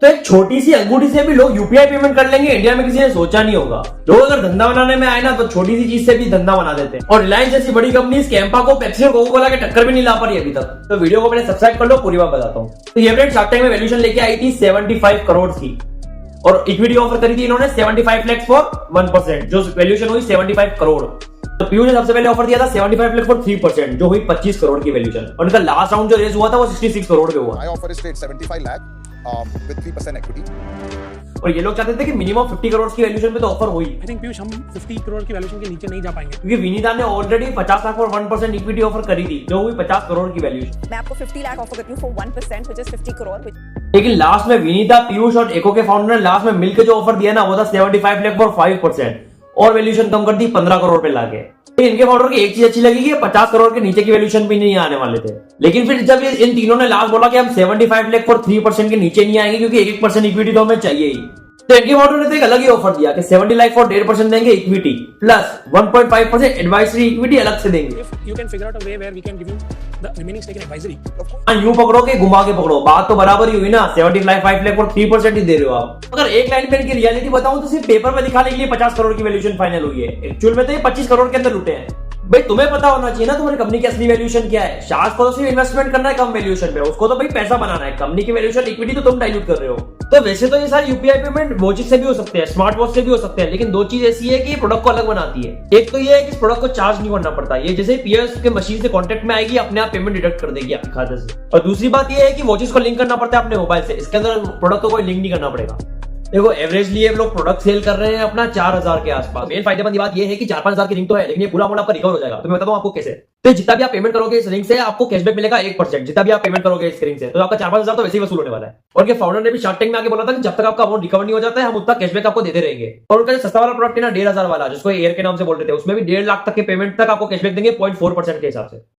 तो एक छोटी सी अंगूठी से भी लोग यूपीआई पेमेंट कर लेंगे, इंडिया में किसी ने सोचा नहीं होगा। लोग अगर धंधा बनाने में आए ना तो छोटी सी चीज से भी धंधा बना देते हैं। और रिलायंस जैसी बड़ी कंपनी कैंपा को पेप्सी और कोका कोला के टक्कर भी नहीं ला पा रही अभी तक। तो वीडियो को पहले सब्सक्राइब कर लो, पूरी बात बताता हूँ। तो ये फ्रेंड शार्क टैंक में वैल्यूएशन लेके आई थी 75 करोड़ की, और इक्विटी ऑफर करी थी इन्होंने 75 लाख फॉर 1%, जो वैल्यूएशन हुई 75 करोड़। तो पीयू ने सबसे पहले ऑफर दिया था 75 लाख फॉर 3%, जो हुई 25 करोड़ की वैल्यूएशन। और उनका लास्ट राउंड जो रेज हुआ था वो 66 करोड़ पे हुआ। My offer is straight 75 lakh with 3% equity. और ये लोग चाहते थे कि मिनिमम 50 करोड़ की वैल्यूएशन पे तो ऑफर हुई, आई थिंक पीयूष हम 50 करोड़ की वैल्यूएशन के नीचे नहीं जा पाएंगे, क्योंकि विनीता ने ऑलरेडी 50 लाख और 1% इक्विटी ऑफर करी थी, जो हुई 50 करोड़ की वैल्यूएशन। मैं आपको 50 लाख ऑफर करती हूँ फॉर 1% व्हिच इज 50 करोड़। लेकिन लास्ट में विनीता, पीयूष और एको के फाउंडर ने लास्ट में मिलकर जो ऑफर दिया ना वो था 75 लाख फॉर 5%, और वैल्यूएशन कम कर दी 15 करोड़ पे लाके। इनके फाउंडर की एक चीज अच्छी लगी कि 50 करोड़ के नीचे की वैल्यूएशन भी नहीं आने वाले थे। लेकिन फिर जब इन तीनों ने लास्ट बोला कि हम 75 लाख फॉर 3% के नीचे नहीं आएंगे, क्योंकि 1% इक्विटी तो हमें चाहिए ही, तो इनके फाउंडर ने तो एक अलग ही ऑफर दिया कि 70 लाख फॉर 1.5% देंगे इक्विटी प्लस 1.5% एडवाइजरी इक्विटी अलग से देंगे। If you can figure out a way where we can give you the remaining stake in advisory. यूं पकड़ो के घुमा के पकड़ो, बात तो बराबर ही हुई ना। 75 लाख और 3% ही दे रहे हो आप। अगर एक लाइन पे इनकी रियलिटी बताऊं तो सिर्फ पेपर में दिखाने के लिए 50 करोड़ की वैल्यूएशन फाइनल हुई है, एक्चुअल में तो ये 25 करोड़ के अंदर लुटे हैं। भाई तुम्हें पता होना चाहिए ना तुम्हारी कंपनी की असली वैल्यूएशन क्या है। शार्क को तो सिर्फ इन्वेस्टमेंट करना है कम वैल्यूएशन पे, उसको तो भाई पैसा बनाना है। कंपनी की वैल्यूएशन इक्विटी तो तुम डाइल्यूट कर रहे हो। तो वैसे तो ये सारे यूपीआई पेमेंट वॉचेस से भी हो सकते हैं, स्मार्ट वॉच से भी हो सकते हैं, लेकिन दो चीज ऐसी है कि ये प्रोडक्ट को अलग बनाती है। एक तो ये है कि इस प्रोडक्ट को चार्ज नहीं करना पड़ता, ये जैसे पीएस के मशीन से कांटेक्ट में आएगी अपने आप पेमेंट डिडक्ट कर देगी आपके खाते से। और दूसरी बात ये है कि वॉचेस को लिंक करना पड़ता है अपने मोबाइल से, इसके अंदर प्रोडक्ट को कोई लिंक नहीं करना पड़ेगा। देखो एवरेजली ये लोग प्रोडक्ट सेल कर रहे हैं अपना 4000 के आसपास। मेन फायदेमंद बात ये है कि 4-5 हजार की रिंग तो है, लेकिन ये पूरा अमाउंट आपका रिकवर हो जाएगा। तो मैं बताता हूं आपको कैसे। तो जितना भी आप पेमेंट करोगे इस रिंग से आपको कैशबैक मिलेगा 1%, जितना भी आप पेमेंट करोगे इस रिंग से, तो आपका 4-5 हजार तो वैसे ही वसूल होने वाला है। और के फाउंडर ने भी शार्क टैंक में आके बोला था कि जब तक आपका अमाउंट रिकवर नहीं हो जाता है हम उतना कैशबैक आपको देते रहेंगे। और उनका जो सस्ता वाला प्रोडक्ट है ना 1500 वाला, जिसको एयर के नाम से बोल रहे थे, उसमें भी 1.5 लाख तक के पेमेंट तक आपको कैशबैक देंगे 0.4% के हिसाब से।